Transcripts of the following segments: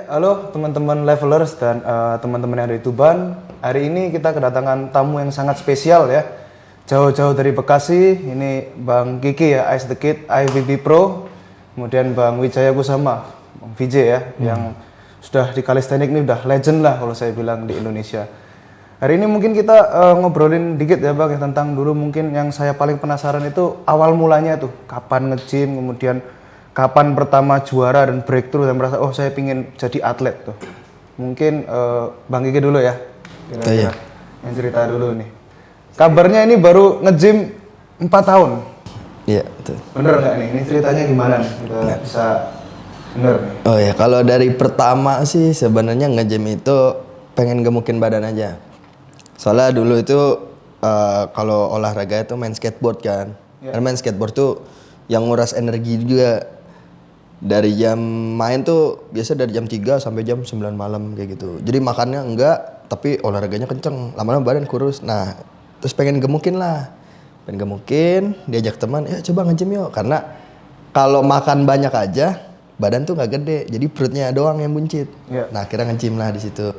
halo teman-teman levelers dan teman-teman yang ada di Tuban. Hari ini kita kedatangan tamu yang sangat spesial ya. Jauh-jauh dari Bekasi, ini Bang Kiki ya, Ice the Kid, IVB Pro. Kemudian Bang Wijaya Kusama, Bang VJ ya, yang sudah di kalistenik ini udah legend lah kalau saya bilang di Indonesia. Hari ini mungkin kita ngobrolin dikit ya Bang, tentang dulu mungkin yang saya paling penasaran itu awal mulanya tuh. Kapan nge-gym, kemudian kapan pertama juara dan breakthrough dan merasa oh saya pingin jadi atlet tuh. Mungkin Bang Kiki dulu ya. Kira-kira yang cerita dulu nih. Kabarnya ini baru nge-gym 4 tahun. Iya, betul. Bener nggak nih? Ini ceritanya gimana nih? Kita bisa bener nih. Oh ya, kalau dari pertama sih sebenarnya nge-gym itu pengen gemukin badan aja. Soalnya dulu itu kalau olahraga itu main skateboard kan. Karena main skateboard tuh yang nguras energi juga. Dari jam main tuh biasa dari jam 3 sampai jam 9 malam kayak gitu. Jadi makannya enggak, tapi olahraganya kenceng. Lama-lama badan kurus. Nah, terus pengen gemukin lah. Pengen gemukin, diajak teman, ya coba nge-gym yuk. Karena kalau makan banyak aja, badan tuh nggak gede. Jadi perutnya doang yang buncit. Nah, akhirnya nge-gym lah di situ.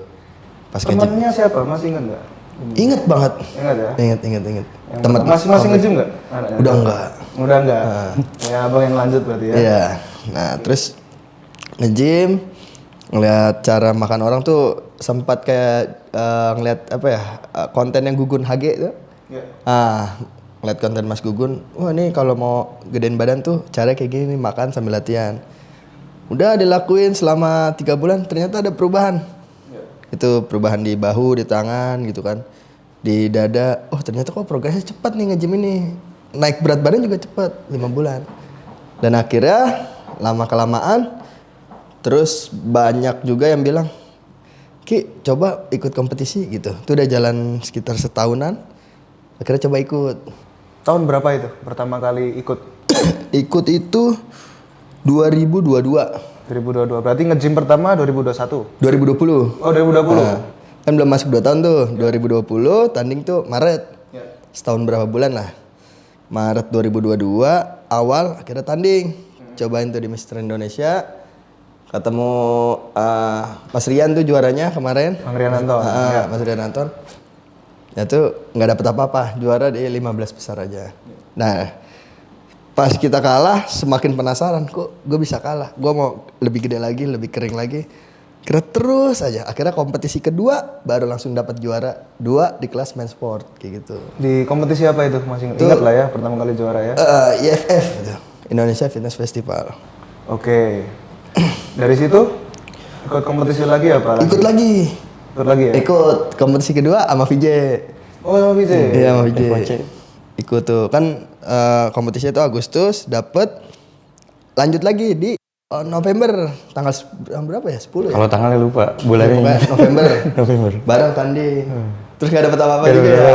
Pas temannya siapa? Masih ingat nggak? Ingat banget. Ingat ya? Ingat. Teman masih nge-gym nggak? Udah enggak. Udah enggak. Ya abang yang lanjut berarti ya. Iya. Nah, terus nge-gym, ngeliat cara makan orang tuh sempat kayak ngeliat apa ya, konten yang Gugun HG tuh. Ngeliat konten Mas Gugun, wah nih kalau mau gedein badan tuh cara kayak gini nih, makan sambil latihan. Udah dilakuin selama 3 bulan, ternyata ada perubahan. Itu perubahan di bahu, di tangan gitu kan, di dada. Oh ternyata kok progresnya cepat nih nge-gym ini. Naik berat badan juga cepat, 5 bulan. Dan akhirnya lama-kelamaan terus banyak juga yang bilang, Ki coba ikut kompetisi gitu. Itu udah jalan sekitar setahunan. Akhirnya coba ikut. Tahun berapa itu pertama kali ikut? Ikut itu 2022. 2022. Berarti nge-gym pertama 2021. 2020. Oh 2020. Kan belum masuk 2 tahun tuh. 2020 tanding tuh Maret. Setahun berapa bulan lah. Maret 2022 awal akhirnya tanding. Cobain tuh di Mister Indonesia. Ketemu Mas Rian tuh juaranya kemarin. Bang Rian Anton. Mas Rian Anton. Ya tuh nggak dapet apa-apa, juara di 15 besar aja. Nah, pas kita kalah semakin penasaran, kok gue bisa kalah. Gue mau lebih gede lagi, lebih kering lagi. Kira terus aja. Akhirnya kompetisi kedua baru langsung dapat juara 2 di kelas main sport kayak gitu. Di kompetisi apa itu? Masih ingat lah ya pertama kali juara ya. IFF gitu. Indonesia Fitness Festival. Oke. Dari situ ikut kompetisi lagi apa? Ikut lagi ya? Ikut kompetisi kedua sama VJ. Oh sama VJ? Iya sama VJ. Ikut tuh kan kompetisinya tuh Agustus dapet. Lanjut lagi di November tanggal berapa ya? 10 ya? Kalau tanggalnya lupa bulannya. November. Bareng tanding. Terus gak dapet apa-apa juga ya.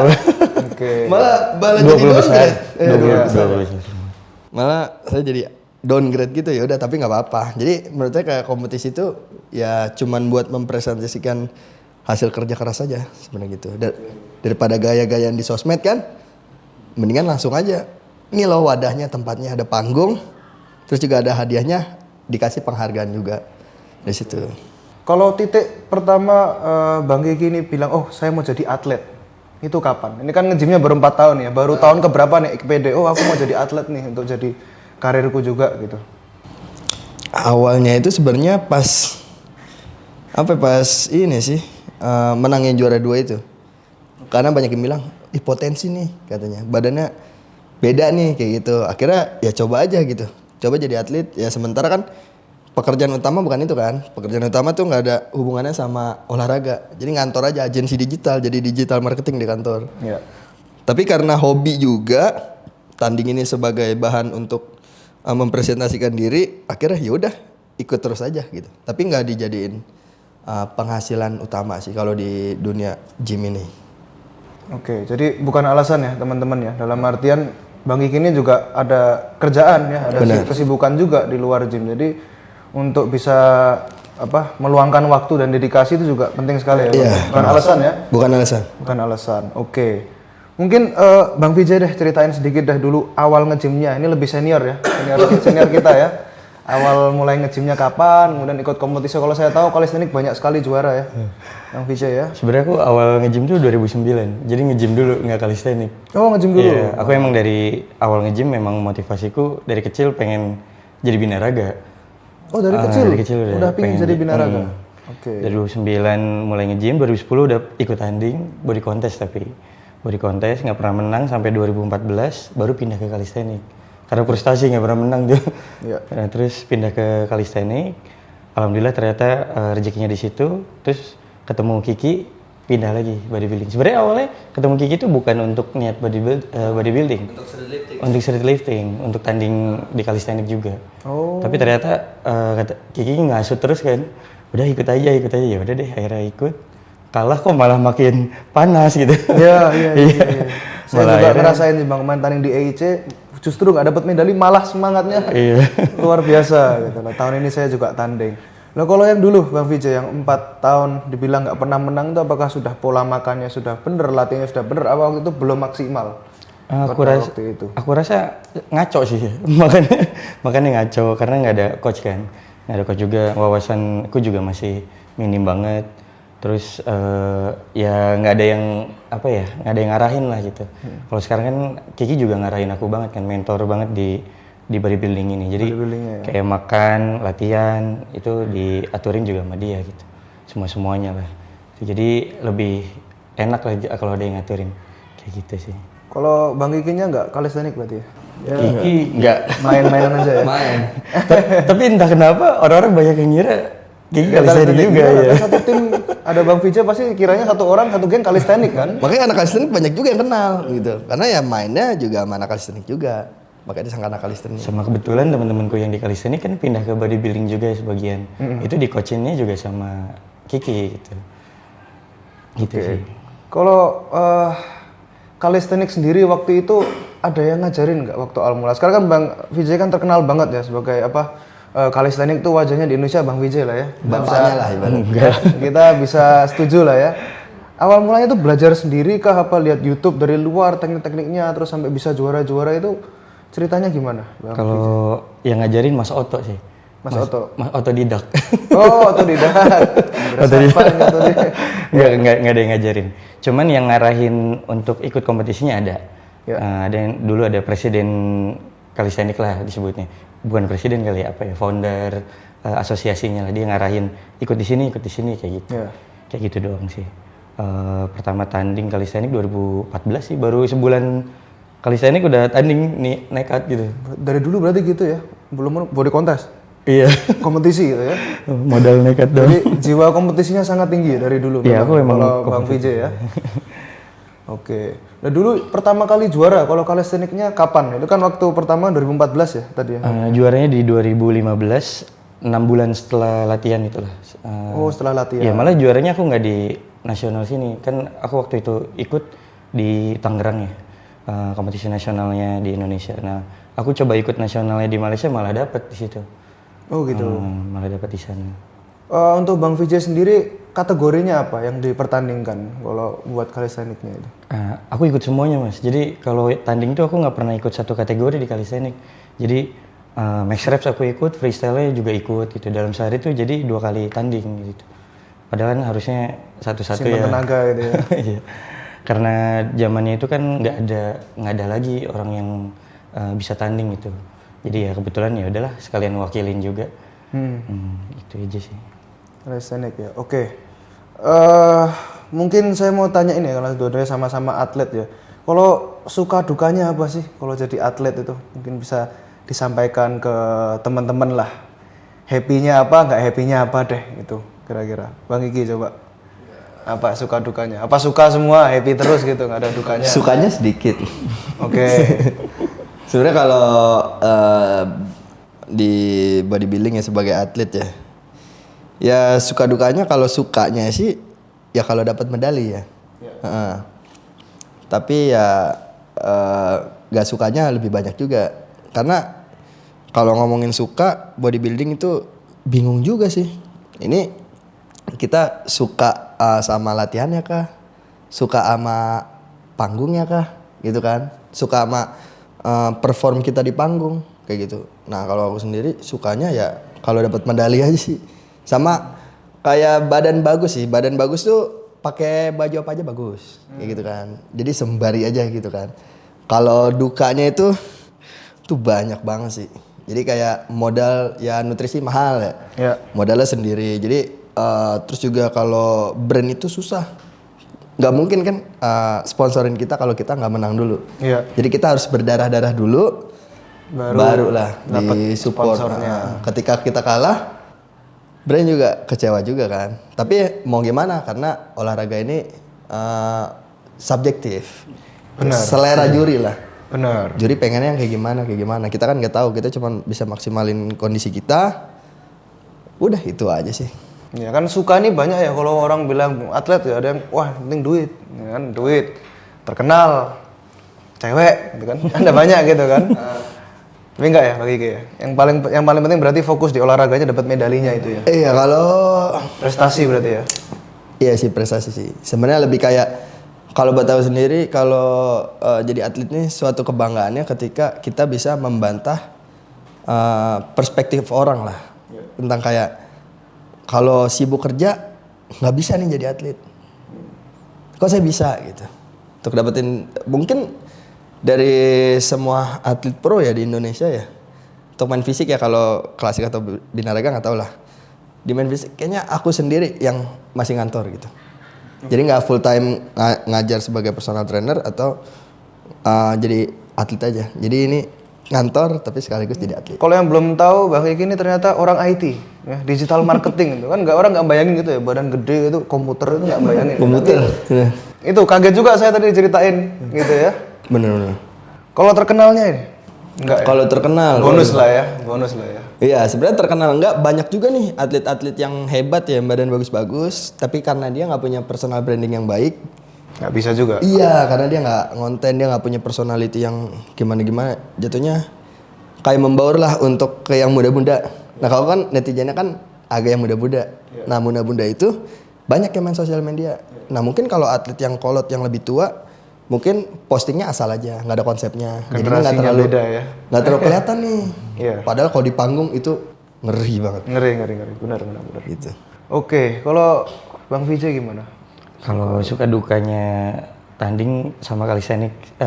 Oke. Malah 20 besar. 20 besar. Malah saya jadi downgrade gitu ya udah, tapi nggak apa-apa. Jadi menurut saya kayak kompetisi itu ya cuman buat mempresentasikan hasil kerja keras aja sebenarnya gitu. Daripada gaya-gayaan di sosmed kan, mendingan langsung aja. Ini loh wadahnya, tempatnya ada panggung, terus juga ada hadiahnya, dikasih penghargaan juga dari situ. Kalau titik pertama Bang Kiki ini bilang, oh saya mau jadi atlet, itu kapan? Ini kan nge-gymnya baru 4 tahun ya, baru tahun keberapa nih pede, oh aku mau jadi atlet nih untuk jadi karirku juga gitu. Awalnya itu sebenarnya pas ini sih menangin juara 2 itu. Karena banyak yang bilang, ih potensi nih katanya, badannya beda nih kayak gitu. Akhirnya ya coba aja gitu, coba jadi atlet. Ya sementara kan pekerjaan utama bukan itu kan, pekerjaan utama tuh nggak ada hubungannya sama olahraga. Jadi ngantor aja, agensi digital, jadi digital marketing di kantor. Iya. Tapi karena hobi juga, tanding ini sebagai bahan untuk mempresentasikan diri, akhirnya ya udah ikut terus aja gitu. Tapi nggak dijadiin penghasilan utama sih kalau di dunia gym ini. Oke, jadi bukan alasan ya teman-teman ya. Dalam artian Bang Kiki ini juga ada kerjaan ya, ada kesibukan juga di luar gym. Jadi untuk bisa meluangkan waktu dan dedikasi itu juga penting sekali ya. Bukan alasan ya? Bukan alasan. Bukan alasan. Oke. Mungkin Bang Vijay deh ceritain sedikit dah dulu awal nge-gymnya. Ini lebih senior ya, senior kita ya. Awal mulai nge-gymnya kapan, kemudian ikut kompetisi. Kalau saya tahu kalistenik banyak sekali juara ya, Bang Vijay ya. Sebenarnya aku awal nge-gym tuh 2009. Jadi nge-gym dulu, nggak kalistenik. Oh, nge-gym dulu? Iya, aku emang dari awal nge-gym memang motivasiku dari kecil pengen jadi binaraga. Oh, dari kecil? Dari kecil udah pengen jadi binaraga? Oke. Dari 2009 mulai nge-gym, 2010 udah ikut tanding, body contest tapi. Body contest nggak pernah menang sampai 2014 baru pindah ke kalistenik. Karena frustasi nggak pernah menang tuh. Iya. Nah, terus pindah ke kalistenik. Alhamdulillah ternyata rezekinya di situ. Terus ketemu Kiki, pindah lagi bodybuilding. Sebenarnya awalnya ketemu Kiki itu bukan untuk niat bodybuilding. Untuk street lifting, untuk tanding di kalistenik juga. Oh. Tapi ternyata Kiki ngasut terus kan. Udah ikut aja. Ya udah deh, akhirnya ikut. Kalah kok malah makin panas gitu. Iya. Saya Malah juga ngerasain sih Bang, main tanding di EIC justru nggak dapat medali malah semangatnya luar biasa gitu loh. Tahun ini saya juga tanding. Nah kalau yang dulu Bang Vijay yang 4 tahun dibilang nggak pernah menang itu apakah sudah pola makannya sudah bener, latihannya sudah bener, apa waktu itu belum maksimal? Aku rasa ngaco sih makanya ngaco karena nggak ada coach kan, nggak ada coach juga, wawasanku juga masih minim banget. Terus ya nggak ada yang nggak ada yang ngarahin lah gitu. Kalau sekarang kan Kiki juga ngarahin aku banget kan, mentor banget di bodybuilding ini. Jadi kayak makan, latihan itu diaturin juga sama dia gitu. Semuanya lah. Jadi lebih enak lah kalau ada yang ngaturin kayak gitu sih. Kalau Bang Kikinya nggak kalistenik berarti ya? Kiki nggak Main-mainan aja ya? Main. Tapi entah kenapa orang-orang banyak yang ngira Kiki kalistenik juga ya. Satu tim ada Bang Vijay pasti kiranya satu orang satu geng kalistenik kan? Makanya anak kalistenik banyak juga yang kenal gitu. Karena ya mainnya juga sama anak kalistenik juga. Makanya disangka anak kalistenik. Sama kebetulan teman-temanku yang di kalistenik kan pindah ke bodybuilding juga sebagian. Itu di coachinnya juga sama Kiki gitu. Gitu sih. Kalau kalistenik sendiri waktu itu ada yang ngajarin nggak waktu awal mula? Sekarang kan Bang Vijay kan terkenal banget ya sebagai kalistenik tuh wajahnya di Indonesia Bang Vijay lah ya. Bapaknya lah ibaratnya. Kita bisa setuju lah ya. Awal mulanya tuh belajar sendiri kah apa lihat YouTube dari luar teknik-tekniknya terus sampai bisa juara-juara itu ceritanya gimana? Bang Kalau yang ngajarin Mas Oto sih. Mas Oto. Mas Otodidak. Oh, otodidak. Nggak ada yang ngajarin. Cuman yang ngarahin untuk ikut kompetisinya ada. Ya. Ada yang dulu ada presiden kalistenik lah disebutnya. Bukan presiden kali ya, founder asosiasinya lah, dia ngarahin ikut di sini kayak gitu. Ya. Kayak gitu doang sih. Pertama tanding kalistenik 2014 sih, baru sebulan kalistenik udah tanding nih nekat gitu. Dari dulu berarti gitu ya? Belum body contest? Iya. Kompetisi gitu ya? Modal nekat doang. Jadi jiwa kompetisinya sangat tinggi ya dari dulu. Iya, aku emang kalau Bang Vijay ya. Oke. Nah dulu pertama kali juara kalau kalisteniknya kapan? Itu kan waktu pertama 2014 ya tadi ya? Juaranya di 2015, 6 bulan setelah latihan itulah. Oh setelah latihan. Iya, malah juaranya aku nggak di nasional sini. Kan aku waktu itu ikut di Tangerang ya, kompetisi nasionalnya di Indonesia. Nah, aku coba ikut nasionalnya di Malaysia malah dapet di situ. Oh gitu. Malah dapet di sana. Untuk Bang Vijay sendiri kategorinya apa yang dipertandingkan kalau buat kalisteniknya itu? Aku ikut semuanya mas. Jadi kalau tanding itu aku nggak pernah ikut satu kategori di kalistenik. Jadi max reps aku ikut, freestyle-nya juga ikut gitu. Dalam sehari tuh jadi 2 kali tanding gitu. Padahal kan harusnya satu-satu ya. Simpan tenaga gitu ya. Iya. Karena zamannya itu kan nggak ada lagi orang yang bisa tanding gitu. Jadi ya kebetulan ya udahlah sekalian wakilin juga. Itu aja sih. Kalistenik ya. Oke. Mungkin saya mau tanya ini ya karena dua-duanya sama-sama atlet ya. Kalau suka dukanya apa sih kalau jadi atlet itu? Mungkin bisa disampaikan ke teman-teman lah. Happy-nya apa, nggak happy-nya apa deh itu kira-kira. Bang Kiki coba. Apa suka dukanya? Apa suka semua happy terus gitu, nggak ada dukanya? Sukanya sedikit. Oke. Sebenarnya kalau di bodybuilding ya sebagai atlet ya, ya suka dukanya kalau sukanya sih ya kalau dapat medali ya. Tapi ya gak sukanya lebih banyak juga. Karena kalau ngomongin suka bodybuilding itu bingung juga sih. Ini kita suka sama latihannya kah? Suka sama panggungnya kah? Gitu kan? Suka sama perform kita di panggung. kayak gitu. Nah kalau aku sendiri sukanya ya kalau dapat medali aja sih. Sama kayak badan bagus sih. Badan bagus tuh pakai baju apa aja bagus, kayak gitu kan. Jadi sembari aja gitu kan. Kalau dukanya itu tuh banyak banget sih. Jadi kayak modal ya nutrisi mahal ya. Modalnya sendiri. Jadi terus juga kalau brand itu susah. Nggak mungkin kan sponsorin kita kalau kita nggak menang dulu. Jadi kita harus berdarah-darah dulu. Barulah di support. Ketika kita kalah, brand juga kecewa juga kan. Tapi mau gimana? Karena olahraga ini subjektif. Benar. Selera juri lah. Benar. Juri pengennya yang kayak gimana. Kita kan nggak tahu. Kita cuma bisa maksimalin kondisi kita. Udah itu aja sih. Ya kan suka nih banyak ya kalau orang bilang atlet ya ada yang wah penting duit, ya kan duit, terkenal, cewek, gitu kan. Ada banyak gitu kan. Tapi enggak ya bagi ya. Yang paling penting berarti fokus di olahraganya dapat medalinya itu ya. Iya kalau Prestasi berarti ya. iya sih prestasi sih. Sebenarnya lebih kayak kalau buat tahu sendiri kalau jadi atlet ini suatu kebanggaannya ketika kita bisa membantah perspektif orang lah tentang kayak kalau sibuk kerja nggak bisa nih jadi atlet. Kok saya bisa gitu. Untuk dapetin mungkin dari semua atlet pro ya di Indonesia ya. Untuk main fisik ya kalau klasik atau binaraga nggak tahu lah. Di main fisik kayaknya aku sendiri yang masih ngantor gitu. Jadi nggak full time ngajar sebagai personal trainer atau jadi atlet aja. Jadi ini ngantor tapi sekaligus jadi atlet. Kalau yang belum tahu Bang Kiki ini ternyata orang IT, ya, digital marketing itu kan orang nggak bayangin gitu ya, badan gede itu komputer itu nggak bayangin. Komputer. Ya. Itu kaget juga saya tadi ceritain gitu ya. Bener. Kalau terkenalnya ini enggak ya? Kalau terkenal bonus lah ya. Iya sebenarnya terkenal enggak banyak juga nih atlet-atlet yang hebat ya badan bagus-bagus tapi karena dia nggak punya personal branding yang baik Nggak bisa juga. iya karena dia nggak ngonten dia nggak punya personality yang gimana jatuhnya kayak membaur lah untuk ke yang muda-muda. Nah kalau kan netizennya kan agak yang muda-muda. Nah muda-muda itu banyak yang main sosial media. Nah mungkin kalau atlet yang kolot yang lebih tua mungkin postingnya asal aja, nggak ada konsepnya. Jadi nggak terlalu beda ya. Nggak terlalu kelihatan nih. Iya. Padahal kalau di panggung itu ngeri banget. Ngeri. Benar. Gitu. Oke, kalau Bang Vijay gimana? Kalau suka dukanya tanding sama calisthenics,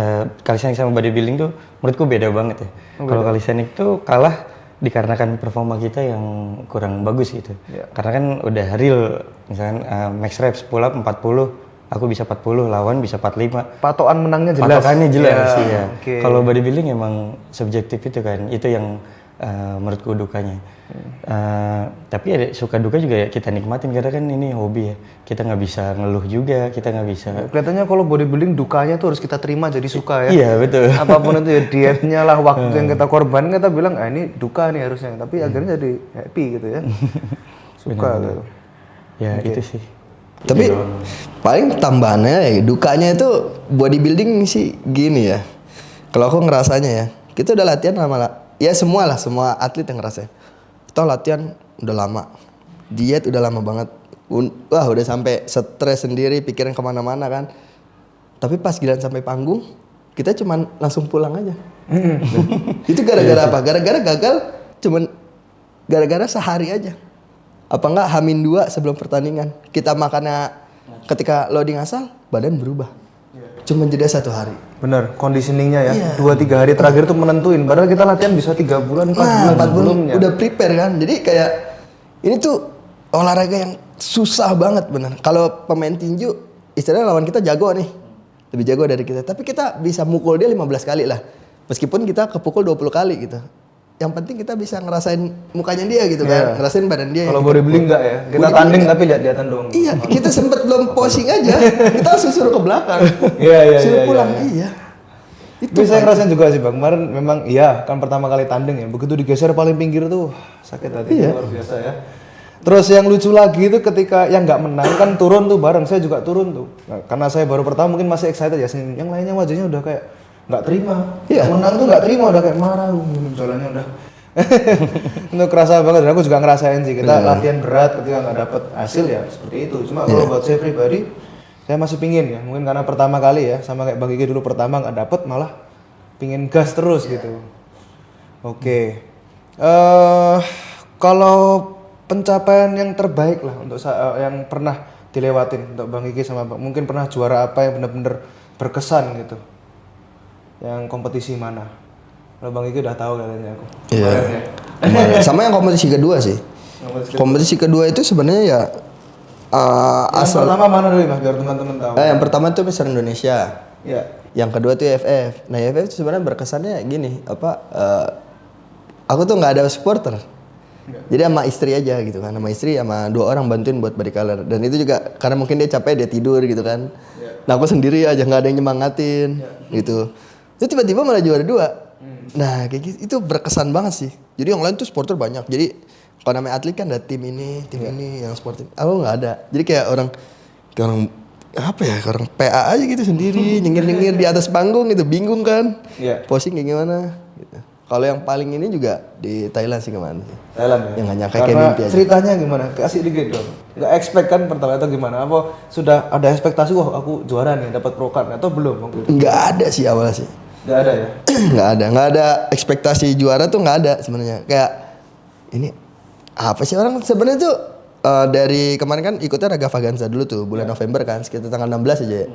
calisthenics sama bodybuilding tuh menurutku beda banget ya. Kalau calisthenics tuh kalah dikarenakan performa kita yang kurang bagus gitu. Karena kan udah real, misalkan max reps pull up 40, aku bisa 40, lawan bisa 45. Patokan menangnya jelas. Patokannya jelas ya. Okay. Kalau bodybuilding emang subjektif itu kan, itu yang menurutku dukanya. Tapi ya suka duka juga ya kita nikmatin karena kan ini hobi ya. Kita nggak bisa ngeluh juga, kita nggak bisa. Kelihatannya kalau bodybuilding dukanya tuh harus kita terima jadi suka ya. Iya betul. Apapun itu ya dietnya lah, waktu yang kita korban kita bilang ini duka nih harusnya. Tapi akhirnya jadi happy gitu ya. Suka gitu. Ya itu sih. Tapi paling tambahannya ya dukanya itu bodybuilding sih gini ya. Kalau aku ngerasanya ya, kita udah latihan lama ya semua atlet yang ngerasain. Kita latihan udah lama, diet udah lama banget. Wah udah sampai stres sendiri, pikiran kemana-mana kan. Tapi pas giliran sampai panggung, kita cuman langsung pulang aja. Itu gara-gara apa? Gara-gara gagal, cuman gara-gara sehari aja. Apa enggak H-2 sebelum pertandingan kita makannya ketika loading asal badan berubah cuma jeda 1 hari. Bener, conditioningnya ya 2-3 hari terakhir tuh menentuin padahal kita latihan bisa 3 bulan 4 bulan sebelumnya udah prepare kan. Jadi kayak ini tuh olahraga yang susah banget bener. Kalau pemain tinju istilahnya lawan kita jago nih, lebih jago dari kita, tapi kita bisa mukul dia 15 kali lah meskipun kita kepukul 20 kali gitu. Yang penting kita bisa ngerasain mukanya dia gitu kan, ngerasain badan dia. Kalau bodybuilding enggak ya, kita tanding tapi lihat-lihatan doang. Iya, kita sempet belum posing aja, kita langsung suruh ke belakang. Suruh pulang, iya. Itu saya ngerasain juga sih Bang, kemarin memang iya kan pertama kali tanding ya, begitu digeser paling pinggir tuh sakit hati luar biasa ya. Terus yang lucu lagi itu ketika yang nggak menang kan turun tuh bareng, saya juga turun tuh. Nah, karena saya baru pertama mungkin masih excited ya, yang lainnya wajahnya udah kayak nggak terima, menang tuh nggak terima udah kayak marah, jalannya udah. Itu kerasa banget dan aku juga ngerasain sih kita latihan berat ketika nggak dapet hasil ya seperti itu. Cuma kalau buat saya pribadi, saya masih pingin ya, mungkin karena pertama kali ya sama kayak Bang Kiki dulu pertama nggak dapet malah pingin gas terus gitu. Oke. Kalau pencapaian yang terbaik lah untuk yang pernah dilewatin untuk Bang Kiki sama Bang, mungkin pernah juara apa yang benar-benar berkesan gitu? Yang kompetisi mana? Kalau Bang Kiki udah tahu kayaknya aku. Iya. Kemarin ya. Kemarin. Sama yang kompetisi kedua sih. Kompetisi kedua itu sebenarnya ya Yang pertama mana dulu Mas biar teman-teman tahu. yang pertama tuh Mister Indonesia. Iya. Yang kedua tuh EFF. Nah EFF itu sebenarnya berkesannya gini, aku tuh nggak ada supporter. Jadi sama istri aja gitu kan, sama istri sama 2 orang bantuin buat body color. Dan itu juga karena mungkin dia capek dia tidur gitu kan. Nah aku sendiri aja nggak ada yang nyemangatin gitu. Itu tiba-tiba malah juara 2. Nah kayak gitu itu berkesan banget sih. Jadi yang lain tuh supporter banyak. Jadi kalau namanya atlet kan ada tim ini yang sportif. Aku nggak ada. Jadi kayak orang apa ya, orang PA aja gitu sendiri nyengir-nyengir di atas panggung gitu, bingung kan. Posing kayak gimana gitu. Kalau yang paling ini juga di Thailand sih kemana sih? Thailand ya? Yang nggak nyangka kayak Karena mimpi aja. ceritanya gimana? Kasih dikit dong. Nggak expect kan pertama atau gimana? Apa sudah ada ekspektasi, wah aku juara nih dapat pro card atau belum? Nggak ada sih awal sih. Nggak ada ya? nggak ada ekspektasi juara tuh nggak ada sebenarnya. Kayak ini apa sih orang sebenarnya tuh dari kemarin kan ikutnya Raga Vaganza dulu tuh bulan November kan, sekitar tanggal 16 aja ya.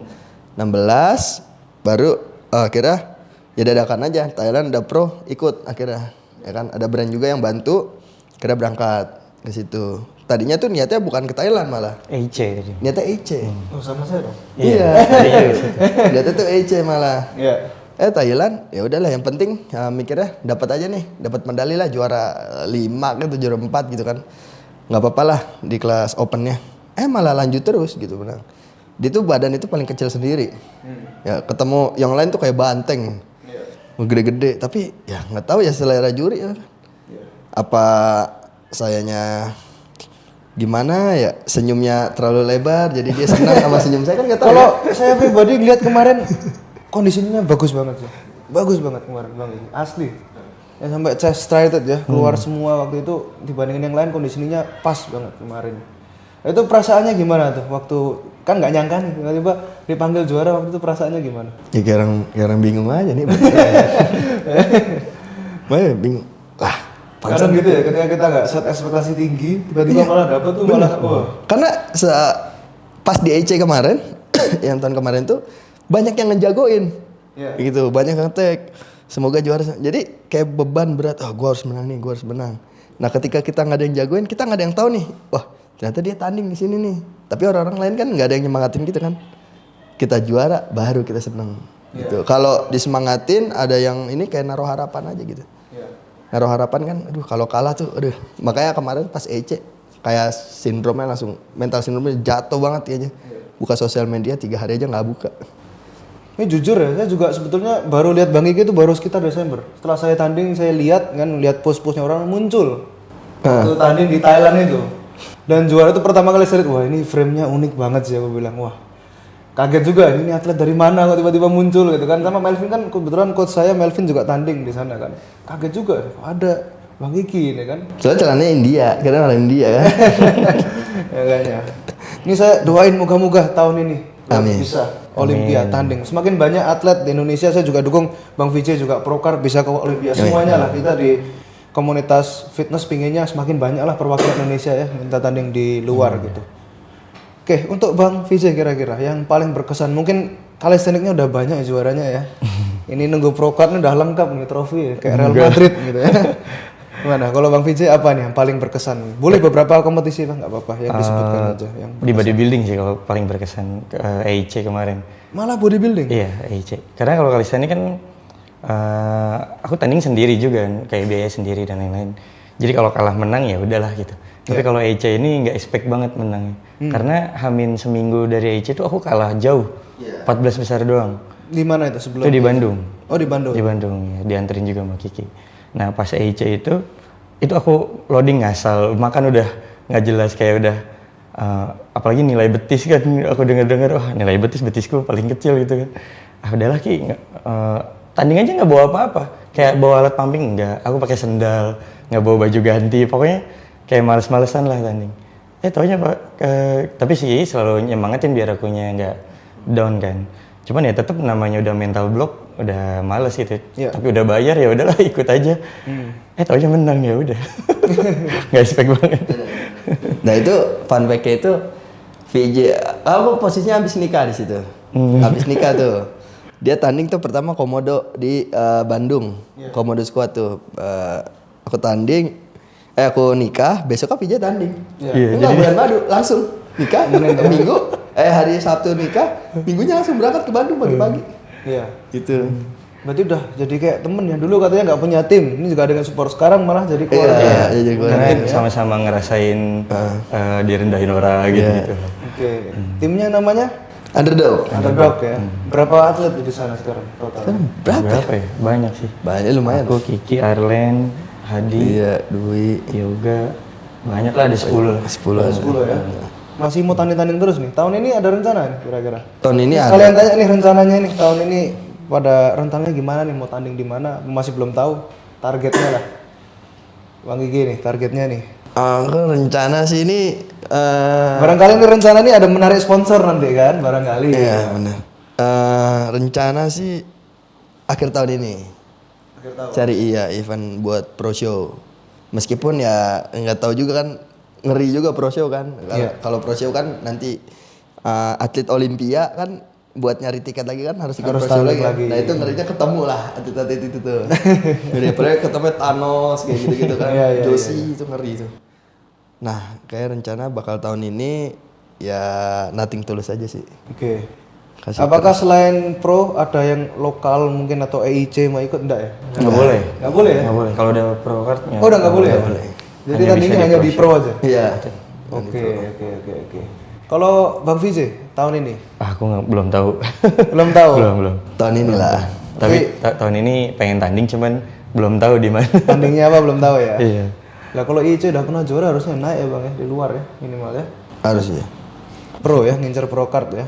16 baru akhirnya ya dadakan aja Thailand ada pro ikut akhirnya ya kan, ada brand juga yang bantu akhirnya berangkat ke situ. Tadinya tuh niatnya bukan ke Thailand malah EIC tadi. niatnya EIC. Oh sama saya dong. Iya. Niatnya tuh EIC malah. Iya. Thailand ya udahlah yang penting mikirnya dapat aja nih, dapat medali lah, juara 5 gitu, juara 4 gitu kan. Nggak apa-apa lah di kelas opennya. Malah lanjut terus gitu menang. Dia tuh badan itu paling kecil sendiri. Ya ketemu yang lain tuh kayak banteng. Gede-gede, tapi ya nggak tahu ya selera juri ya. Apa sayanya gimana ya, senyumnya terlalu lebar jadi dia senang sama senyum saya kan nggak tahu. Kalau saya pribadi lihat kemarin kondisinya bagus banget sih. Bagus banget kemarin Bang Kiki. Asli. Ya sampai chest straighted ya, keluar semua waktu itu dibandingin yang lain kondisinya pas banget kemarin. Itu perasaannya gimana tuh waktu kan nggak nyangka nih tiba-tiba dipanggil juara, waktu itu perasaannya gimana? Ya kayak orang bingung aja nih. Makanya bingung. Lah, Kadang gitu ya, ketika kita nggak set ekspektasi tinggi, tiba-tiba malah dapet tuh malah karena pas di EC kemarin, yang tahun kemarin tuh banyak yang ngejagoin. Gitu, banyak yang tag. Semoga juara. Jadi kayak beban berat, gue harus menang nih, gue harus menang. Nah ketika kita nggak ada yang jagoin, kita nggak ada yang tahu nih. Wah ternyata dia tanding di sini nih. Tapi orang-orang lain kan nggak ada yang nyemangatin kita kan. Kita juara, baru kita seneng. Gitu. Kalau disemangatin, ada yang ini kayak naruh harapan aja gitu. Naruh harapan kan, aduh kalau kalah tuh, aduh. Makanya kemarin pas EC, kayak sindromnya langsung, mental sindromnya jatuh banget kayaknya. Buka sosial media 3 hari aja nggak buka. Ini jujur ya, saya juga sebetulnya baru lihat Bang Kiki itu baru sekitar Desember. Setelah saya tanding, saya lihat post-postnya orang muncul. Waktu tanding di Thailand itu. Dan juara itu pertama kali saya lihat, wah ini frame-nya unik banget sih, aku bilang. Wah, kaget juga, ini atlet dari mana kok tiba-tiba muncul gitu kan. Sama Melvin kan, kebetulan coach saya Melvin juga tanding di sana kan. Kaget juga, ada Bang Kiki ini kan. Soalnya celananya India, karena orang India kan. Ya kayaknya. Ini saya doain moga-moga tahun ini Amin. bisa Olimpiade tanding. Semakin banyak atlet di Indonesia, saya juga dukung Bang Vijay juga Prokar bisa ke Olimpiade. Semuanya lah, kita di komunitas fitness pinginnya semakin banyak lah perwakilan Indonesia ya minta tanding di luar gitu. Oke, untuk Bang Vijay kira-kira yang paling berkesan, mungkin calisthenics-nya udah banyak ya juaranya ya. Ini nunggu Prokar nih udah lengkap nih trofi ya, kayak Real Madrid gitu ya. Gimana? Kalau Bang Vijay apa nih yang paling berkesan? Boleh beberapa kompetisi Bang, nggak apa-apa yang disebutkan aja. Yang di bodybuilding sih kalau paling berkesan EIC kemarin. Malah bodybuilding? Iya EIC. Karena kalau calisthenics kan aku tanding sendiri juga kan, kayak biaya sendiri dan lain-lain. Jadi kalau kalah menang ya udahlah gitu. Tapi kalau EIC ini nggak expect banget menang. Karena hamin seminggu dari EIC itu aku kalah jauh, 14 besar doang. Di mana itu sebelum? Itu di Bandung. Oh di Bandung. Di Bandung ya, dianterin juga sama Kiki. Nah pas EIC itu aku loading ngasal, makan udah nggak jelas kayak udah apalagi nilai betis kan, aku dengar nilai betisku paling kecil gitu kan. Udahlah Ki, tanding aja nggak bawa apa-apa, kayak bawa alat pumping enggak, aku pakai sendal, nggak bawa baju ganti, pokoknya kayak males-malesan lah tanding. Taunya Pak, tapi sih selalu nyemangatin biar akunya nggak down kan. Cuman ya tetap namanya udah mental block, udah males gitu. Iya. Tapi udah bayar ya udahlah ikut aja. Taunya menang ya udah. Nggak expect banget. Nah itu fun fact-nya itu VJ, aku posisinya habis nikah di situ. Habis nikah tuh. Dia tanding tuh pertama Komodo di Bandung. Komodo Squad tuh. Aku tanding, aku nikah, besoknya VJ tanding. Iya, Enggak bulan madu, langsung nikah. Minggu, hari Sabtu nikah, minggunya langsung berangkat ke Bandung pagi-pagi. Iya. Gitu. Berarti udah jadi kayak temen ya. Dulu katanya nggak punya tim, ini juga dengan support, sekarang malah jadi keluarga. Iya, jadi keluarga. Karena sama-sama ngerasain direndahin orang gitu. Oke. Timnya namanya Underdog. Underdog ya. Berapa atlet di sana sekarang total? Berapa ya? Banyak sih. Banyak lumayan. Aku, Kiki, Arlen, Hadi, Iya, Dwi. Yoga, banyak lah ada 10 lah. 10. 10 ya. Masih mau tanding-tanding terus nih. Tahun ini ada rencana nih kira-kira? Tahun ini ada. Kalian tanya nih rencananya nih tahun ini pada rencananya gimana nih, mau tanding di mana? Masih belum tahu targetnya lah. Bang Gigi nih targetnya nih. Aku rencana sih ini Barangkali nih rencana nih ada menarik sponsor nanti kan, barangkali. iya benar. Rencana sih akhir tahun ini. Cari event buat pro show. Meskipun ya nggak tahu juga kan, ngeri juga pro show kan. Kalau pro show kan nanti atlet Olimpia kan buat nyari tiket lagi kan harus ikut pro show lagi. Nah itu ngerinya ketemu lah atlet-atlet itu tuh. Jadi ketemu Thanos kayak gitu-gitu kan. Joshi itu ngeri itu. Nah kayak rencana bakal tahun ini ya nothing tulus aja sih. Oke. Apakah selain pro ada yang lokal mungkin atau EIC mau ikut, enggak ya? Nggak boleh. Nggak boleh ya? Nggak boleh. Kalau udah pro cardnya. Oh udah nggak boleh ya? Jadi tandingnya hanya di pro aja? Iya. Oke. Kalau Bang VJ tahun ini? Aku belum tahu. Belum tahu? belum. Tahun ini lah. Tapi tahun ini pengen tanding cuman belum tahu di mana. Tandingnya apa belum tahu ya? Iya. Lah kalau EIC udah pernah juara harusnya naik ya Bang ya, di luar ya minimal ya. Harus ya. Pro ya, ngincer pro card ya.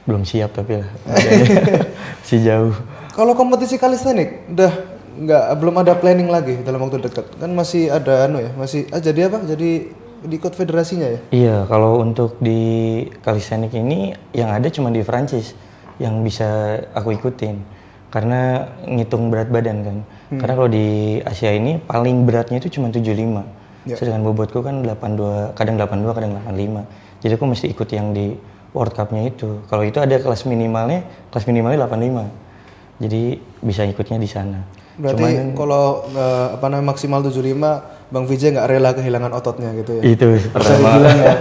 Belum siap tapi lah. Si jauh. Kalau kompetisi kalistenik udah belum ada planning lagi dalam waktu dekat. Kan masih ada masih jadi apa? Jadi diikut federasinya ya? Iya, kalau untuk di calisthenics ini yang ada cuma di Prancis yang bisa aku ikutin. Karena ngitung berat badan kan. Karena kalau di Asia ini paling beratnya itu cuma 75. Sedangkan bobotku kan 82, kadang 85. Jadi aku mesti ikut yang di World Cup-nya itu. Kalau itu ada kelas minimalnya 85. Jadi bisa ikutnya di sana. Berarti kalau maksimal 75, Bang VJ nggak rela kehilangan ototnya gitu ya? Itu Bisa pertama. dibilang ya.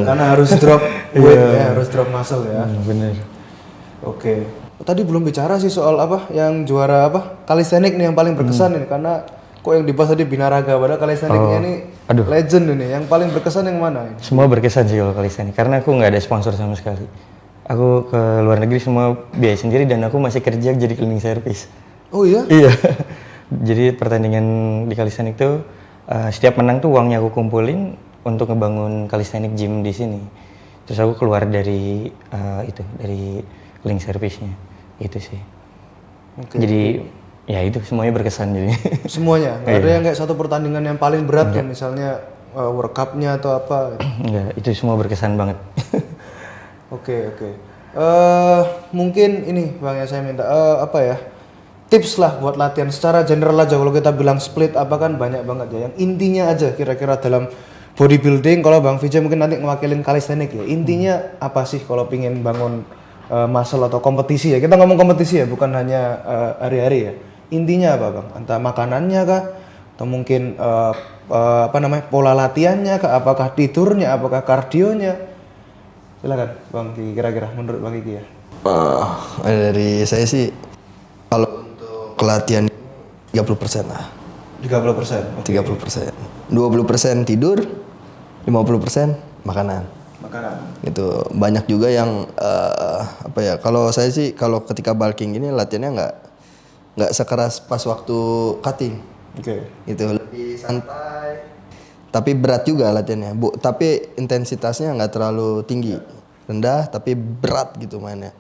Karena harus drop weight ya, harus drop muscle ya. Bener. Oke. Tadi belum bicara sih soal yang juara kalistenik nih yang paling berkesan ini, karena kok yang dibahas tadi binaraga, padahal kalisteniknya ini legend ini. Yang paling berkesan yang mana ini? Semua berkesan sih kalau calisthenics karena aku nggak ada sponsor sama sekali. Aku ke luar negeri semua biaya sendiri dan aku masih kerja jadi cleaning service. Oh iya? Iya. Jadi pertandingan di calisthenics tuh setiap menang tuh uangnya aku kumpulin untuk ngebangun calisthenics gym di sini. Terus aku keluar dari dari cleaning service-nya. Itu sih. Okay. Jadi ya itu semuanya berkesan jadi. Semuanya? Nggak ada yang kayak satu pertandingan yang paling berat kan, misalnya World Cup-nya atau apa? Enggak, itu semua berkesan banget. Oke. Mungkin ini Bang yang saya minta tips lah buat latihan secara general aja. Kalau kita bilang split apa kan banyak banget ya. Yang intinya aja kira-kira dalam bodybuilding, kalau Bang VJ mungkin nanti ngewakilin calisthenics ya. Intinya apa sih kalau pingin bangun muscle atau kompetisi ya? Kita ngomong kompetisi ya, bukan hanya hari-hari ya. Intinya apa Bang? Entah makanannya kah? Atau mungkin pola latihannya kah? Apakah tidurnya? Apakah kardionya? Silakan Bang Kiki, kira-kira menurut Bang Kiki ya. Dari saya sih kalau untuk latihan 30% lah. 30%. 30%. 20% tidur, 50% makanan. Itu banyak juga yang kalau saya sih kalau ketika bulking ini latihannya nggak sekeras pas waktu cutting. Oke. Itu lebih santai. Tapi berat juga latihannya, tapi intensitasnya nggak terlalu tinggi, rendah tapi berat gitu mainnya.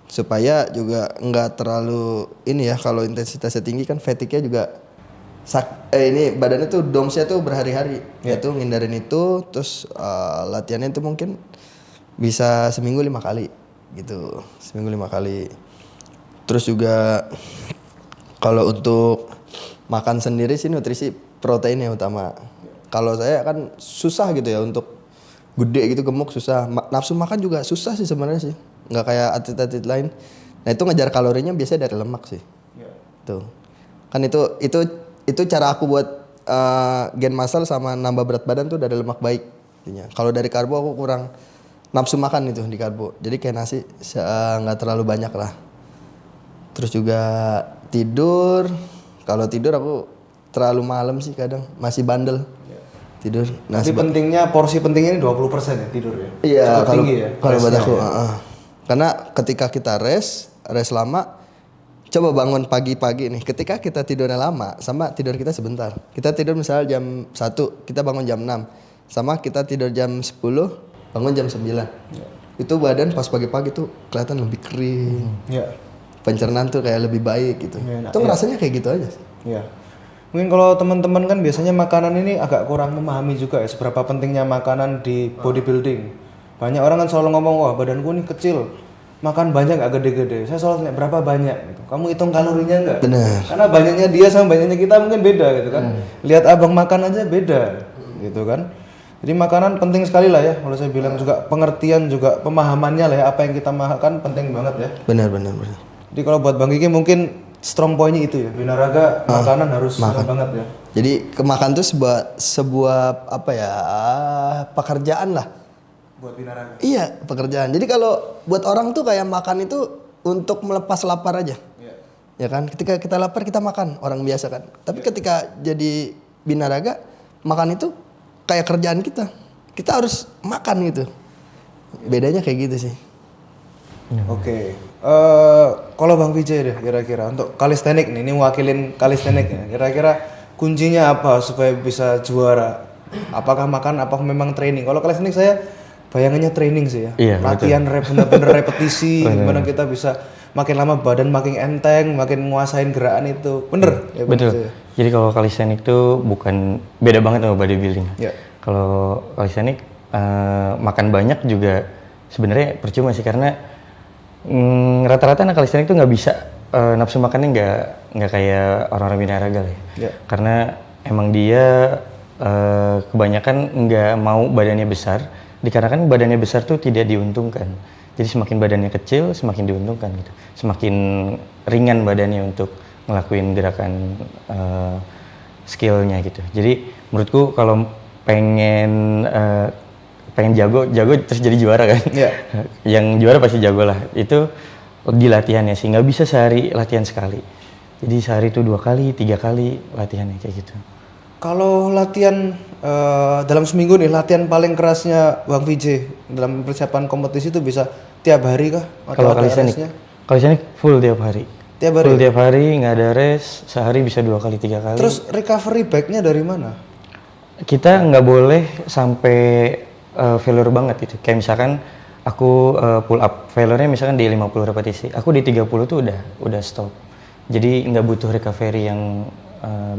Supaya juga nggak terlalu ini ya, kalau intensitasnya tinggi kan fatigue-nya juga ini badannya tuh domsnya tuh berhari-hari. Itu ngindarin itu, terus latihannya itu mungkin bisa seminggu 5 kali. gitu. Seminggu 5 kali. Terus juga kalau untuk makan sendiri sih nutrisi protein yang utama. Kalau saya kan susah gitu ya untuk gede gitu, gemuk susah. Nafsu makan juga susah sih sebenarnya sih. Nggak kayak atlet-atlet lain. Nah itu ngejar kalorinya biasanya dari lemak sih. Tuh. Kan itu cara aku buat gain muscle sama nambah berat badan tuh dari lemak baik. Kalau dari karbo aku kurang nafsu makan itu di karbo. Jadi kayak nasi nggak terlalu banyak lah. Terus juga tidur. Kalau tidur aku terlalu malam sih kadang, masih bandel. Tidur. Nah, Tapi pentingnya porsi pentingnya ini 20% ya tidur ya. iya, Cukup kalau tinggi ya. kalau buat restnya aku, ya. karena ketika kita rest lama, coba bangun pagi-pagi nih. Ketika kita tidurnya lama, sama tidur kita sebentar. Kita tidur misalnya jam 1, kita bangun jam 6. Sama kita tidur jam 10, bangun jam 9. Itu badan pas pagi-pagi tuh kelihatan lebih kering. Iya. Pencernaan tuh kayak lebih baik gitu. Iya, Itu ngerasanya kayak gitu aja sih. Iya. Mungkin kalau teman-teman kan biasanya makanan ini agak kurang memahami juga ya seberapa pentingnya makanan di bodybuilding. Banyak orang kan selalu ngomong, wah badanku ini kecil, makan banyak gak gede-gede. Saya selalu tanya berapa banyak gitu. Kamu hitung kalorinya enggak? Benar. Karena banyaknya dia sama banyaknya kita mungkin beda gitu kan. Lihat abang makan aja beda gitu kan. Jadi makanan penting sekali lah ya. Kalau saya bilang juga pengertian juga pemahamannya lah ya, apa yang kita makan penting banget ya. Benar. Jadi kalau buat Bang Kiki mungkin strong point-nya itu ya, binaraga makanan harus makan. banget ya. Jadi kemakan tuh sebuah apa ya, pekerjaan lah. Buat binaraga. Iya, pekerjaan. Jadi kalau buat orang tuh kayak makan itu untuk melepas lapar aja. Iya. Ya kan? Ketika kita lapar kita makan, orang biasa kan. Tapi ketika jadi binaraga, makan itu kayak kerjaan kita. Kita harus makan gitu. Bedanya kayak gitu sih. Oke. Kalau Bang Vijay deh kira-kira untuk kalistenik nih, ini wakilin kalistenik ya. Kira-kira kuncinya apa supaya bisa juara? Apakah makan, apakah memang training? Kalau kalistenik saya bayangannya training sih ya. Iya, latihan bener-bener repetisi, gimana kita bisa makin lama badan makin enteng, makin nguasain gerakan itu. Bener ya Bang Betul. Vijay? Jadi kalau calisthenics itu bukan beda banget sama bodybuilding. Ya. Kalau calisthenics makan banyak juga sebenarnya percuma sih karena rata-rata anak calisthenics itu nggak bisa nafsu makannya nggak kayak orang-orang binaraga lah ya. Ya. Karena emang dia kebanyakan nggak mau badannya besar, dikarenakan badannya besar tuh tidak diuntungkan. Jadi semakin badannya kecil semakin diuntungkan gitu, semakin ringan badannya untuk ngelakuin gerakan skillnya gitu. Jadi menurutku kalau pengen jago terus jadi juara kan. Iya. Yang juara pasti jago lah. Itu di latihannya sih, nggak bisa sehari latihan sekali. Jadi sehari itu 2 kali, 3 kali latihannya kayak gitu. Kalau latihan dalam seminggu nih, latihan paling kerasnya Bang Vijay dalam persiapan kompetisi itu bisa tiap hari kah? Kalau calisthenics full tiap hari. Tiap hari? Full tiap hari, nggak ada rest, sehari bisa 2 kali, 3 kali. Terus recovery back-nya dari mana? Kita nggak boleh sampai failure banget gitu. Kayak misalkan aku pull up, failure-nya misalkan di 50 repetisi. Aku di 30 tuh udah stop. Jadi nggak butuh recovery yang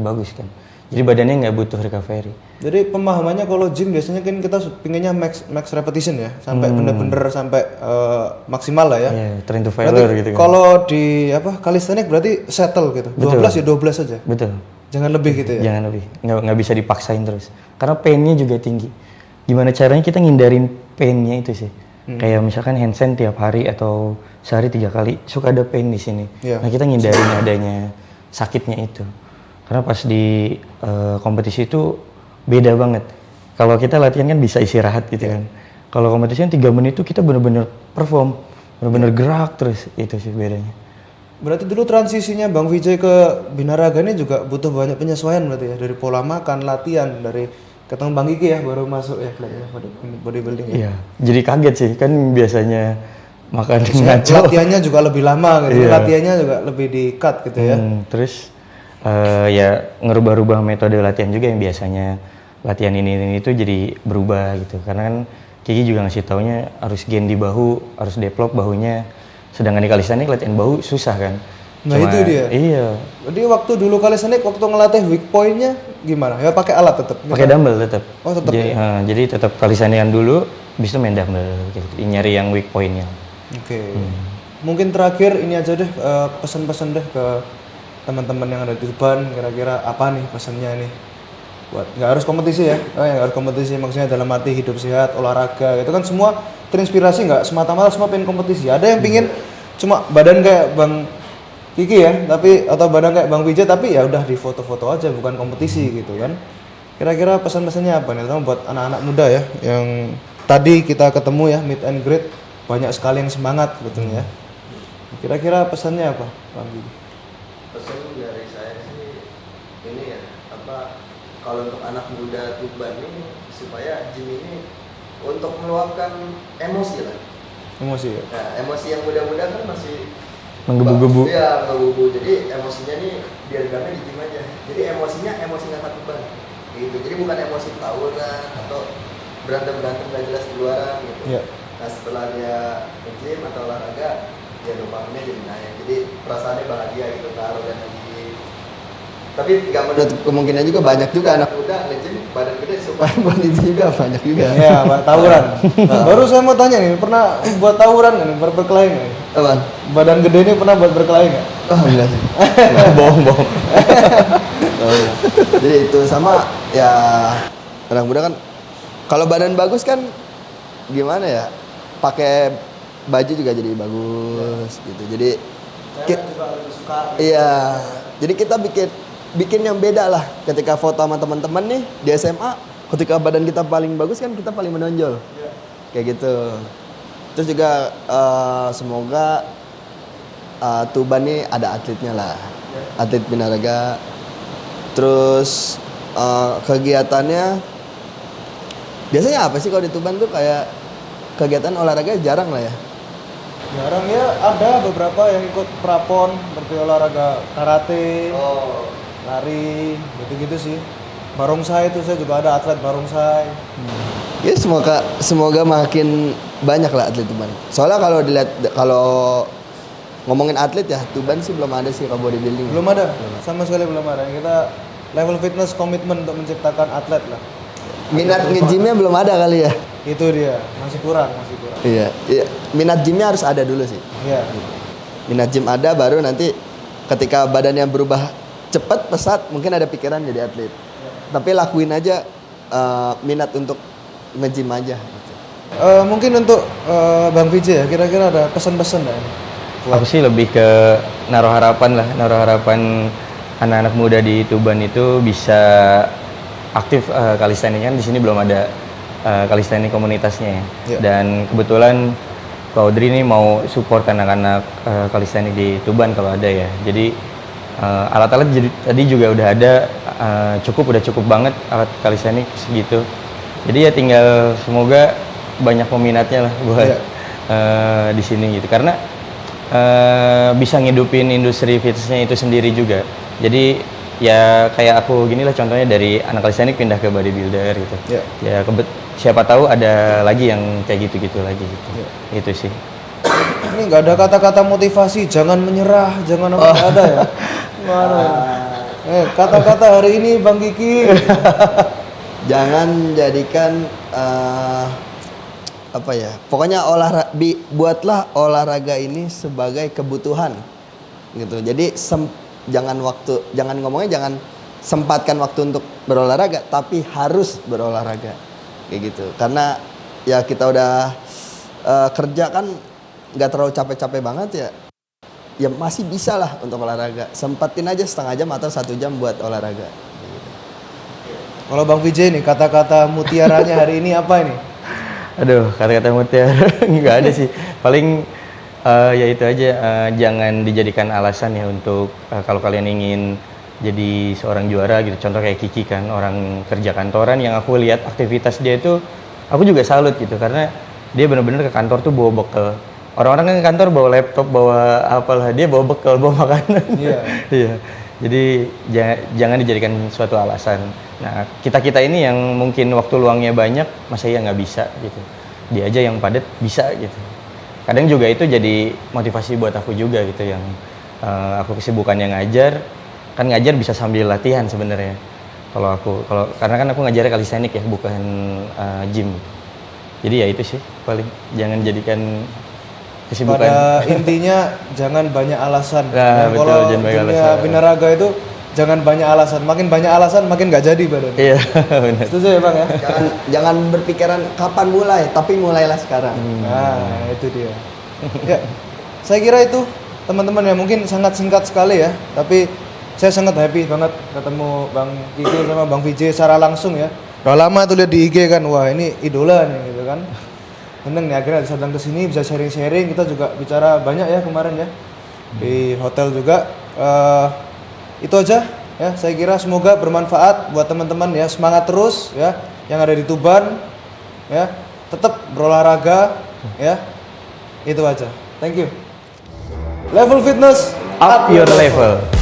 bagus kan. Jadi badannya nggak butuh recovery. Jadi pemahamannya kalau gym biasanya kan kita pinginnya max repetition ya, sampai bener-bener sampai maksimal lah ya. Yeah, train to failure gitu kan. Kalau di calisthenics berarti settle gitu. Betul. 12 ya 12 aja. Betul. Jangan lebih gitu ya. Jangan lebih. Nggak bisa dipaksain terus. Karena pain-nya juga tinggi. Gimana caranya kita ngindarin pain-nya itu sih? Kayak misalkan handstand tiap hari atau sehari 3 kali, suka ada pain di sini. Yeah. Nah kita ngindarin adanya sakitnya itu. Karena pas di kompetisi itu beda banget. Kalau kita latihan kan bisa istirahat gitu kan. Kalau kompetisi kan 3 menit itu kita bener-bener perform, bener-bener gerak terus, itu sih bedanya. Berarti dulu transisinya Bang Vijay ke binaraga ini juga butuh banyak penyesuaian berarti ya, dari pola makan, latihan, dari ketemu Bang Kiki ya baru masuk ya bodybuilding ya. Iya, jadi kaget sih kan biasanya makan ngaco. Latihannya juga lebih lama gitu, Iya. latihannya juga lebih di cut gitu ya. Terus ya ngerubah-rubah metode latihan juga yang biasanya latihan ini itu jadi berubah gitu. Karena kan Kiki juga ngasih taunya harus gain di bahu, harus develop bahunya. Sedangkan di calisthenics latihan bahu susah kan. Nah itu dia. Iya. Jadi waktu dulu calisthenics waktu ngelatih weak point-nya gimana? Ya pakai alat tetap. Pakai dumbbell tetap. Oh tetap. Jadi, jadi tetap calisthenics dulu, habis itu main dumbbell gitu. Nyari yang weak point-nya. Oke. Mungkin terakhir ini aja deh, pesan-pesan deh ke teman-teman yang ada di Tuban, kira-kira apa nih pesannya nih? Buat nggak harus kompetisi ya, nggak harus kompetisi, maksudnya dalam arti hidup sehat, olahraga, itu kan semua terinspirasi, nggak semata-mata semua pengen kompetisi. Ada yang pingin cuma badan kayak Bang Kiki ya, tapi atau badan kayak Bang Vijay, tapi ya udah di foto-foto aja, bukan kompetisi gitu kan. Kira-kira pesan-pesannya apa nih, terutama buat anak-anak muda ya, yang tadi kita ketemu ya, meet and greet, banyak sekali yang semangat sebetulnya ya. Kira-kira pesannya apa, Bang Kiki? Pesan dari saya sih ini ya, apa, kalau untuk anak muda Tuban ini supaya gym ini untuk meluapkan emosi lah. Emosi ya? Nah, emosi yang muda-muda kan masih Menggebu-gebu. Iya, menggebu. Jadi emosinya nih diredamnya di gym aja. Jadi emosinya emosi nggak Tuban. Gitu. Jadi bukan emosi tawuran atau berantem nggak jelas di luaran gitu. Iya. Nah, setelah dia nge-gym atau olahraga, ya dopaminnya jadi naik. Jadi perasaannya bahagia gitu, nggak arogan lagi. Tapi nggak menutup kemungkinan juga banyak juga anak muda nge-gym badan gede supaya kondisi juga banyak juga. Iya, Pak, tawuran. Baru saya mau tanya nih, pernah buat tawuran nggak nih, berkelahi nggak nih? Apa? Badan gede ini pernah buat berkelahi nggak? Oh, enggak sih. Bohong. Jadi itu sama ya, anak muda kan kalau badan bagus kan gimana ya, pakai baju juga jadi bagus gitu. Jadi iya, jadi kita bikin yang beda lah ketika foto sama teman-teman nih di SMA, ketika badan kita paling bagus kan kita paling menonjol kayak gitu. Terus juga semoga Tuban nih ada atletnya lah, atlet binaraga. Terus kegiatannya biasanya apa sih kalau di Tuban tuh, kayak kegiatan olahraga jarang lah ya. Jarang ya, ada beberapa yang ikut prapon, seperti olahraga karate, lari, gitu-gitu sih. Barongsai itu saya juga ada atlet barongsai. Ya semoga makin banyak lah atlet Tuban. Soalnya kalau ngomongin atlet ya, Tuban sih belum ada sih kalau bodybuilding. Belum ada, sama sekali belum ada. Kita level fitness komitmen untuk menciptakan atlet lah. Minat nge-gymnya belum ada kali ya. Itu dia, masih kurang. Iya. Minat gymnya harus ada dulu sih. Iya. Minat gym ada, baru nanti ketika badannya berubah cepat, pesat, mungkin ada pikiran jadi atlet. Tapi lakuin aja minat untuk nge-gym aja. Mungkin untuk Bang Vijay ya, kira-kira ada pesan-pesan nggak ini? Aku sih lebih ke naruh harapan anak-anak muda di Tuban itu bisa aktif kalistenik, kan di sini belum ada kalistenik komunitasnya ya. Yeah. Dan kebetulan Kak Audrey ini mau support anak-anak kalistenik di Tuban kalau ada ya. Jadi alat-alat tadi juga udah ada, udah cukup banget alat kalistenik segitu. Jadi ya tinggal semoga banyak peminatnya lah buat di sini gitu, karena bisa ngidupin industri fitnessnya itu sendiri juga. Jadi ya kayak aku gini lah contohnya, dari anak kalistenik pindah ke bodybuilder gitu. Ya siapa tahu ada lagi yang kayak gitu-gitu lagi gitu. Itu sih. Ini nggak ada kata-kata motivasi, jangan menyerah, jangan apa, nggak ada ya? Mana? Kata-kata hari ini Bang Kiki. Jangan jadikan apa ya? Pokoknya buatlah olahraga ini sebagai kebutuhan gitu. Jadi jangan sempatkan waktu untuk berolahraga, tapi harus berolahraga kayak gitu. Karena ya kita udah kerja kan nggak terlalu capek-capek banget ya. Ya masih bisa lah untuk olahraga. Sempatin aja setengah jam atau 1 jam buat olahraga. Kalau Bang Vijay nih, kata-kata mutiaranya hari ini apa ini? Aduh, kata-kata mutiara nggak ada sih. Paling ya itu aja, jangan dijadikan alasan ya untuk kalau kalian ingin jadi seorang juara gitu. Contoh kayak Kiki kan, orang kerja kantoran yang aku lihat aktivitas dia itu, aku juga salut gitu, karena dia benar-benar ke kantor tuh bawa bekal. Orang-orang kan ke kantor bawa laptop, bawa apalah, dia bawa bekal, bawa makanan. Iya. Iya. Jadi jangan dijadikan suatu alasan. Nah, kita ini yang mungkin waktu luangnya banyak, masa iya nggak bisa gitu. Dia aja yang padat bisa gitu. Kadang juga itu jadi motivasi buat aku juga gitu, yang aku kesibukannya ngajar. Kan ngajar bisa sambil latihan sebenarnya. Karena kan aku ngajarnya kalistenik ya, bukan gym. Jadi ya itu sih paling, jangan jadikan kesibukan. Pada intinya jangan banyak alasan. Nah, betul, kalau jangan banyak dunia alasan. binaraga itu jangan banyak alasan. Makin banyak alasan makin nggak jadi badan. Iya, benar. Setuju ya bang ya? Jangan berpikiran kapan mulai, tapi mulailah sekarang. Nah itu dia. Ya, saya kira itu teman-teman ya, mungkin sangat singkat sekali ya, tapi saya sangat happy banget ketemu Bang Kiki sama Bang Vijay secara langsung ya. Udah lama tuh lihat di IG kan, wah ini idola nih gitu kan. Seneng nih akhirnya bisa datang ke sini, bisa sharing-sharing. Kita juga bicara banyak ya kemarin ya di hotel juga. Itu aja ya, saya kira semoga bermanfaat buat teman-teman ya. Semangat terus ya yang ada di Tuban ya, tetap berolahraga ya. Itu aja. Thank you. Level Fitness Up your level.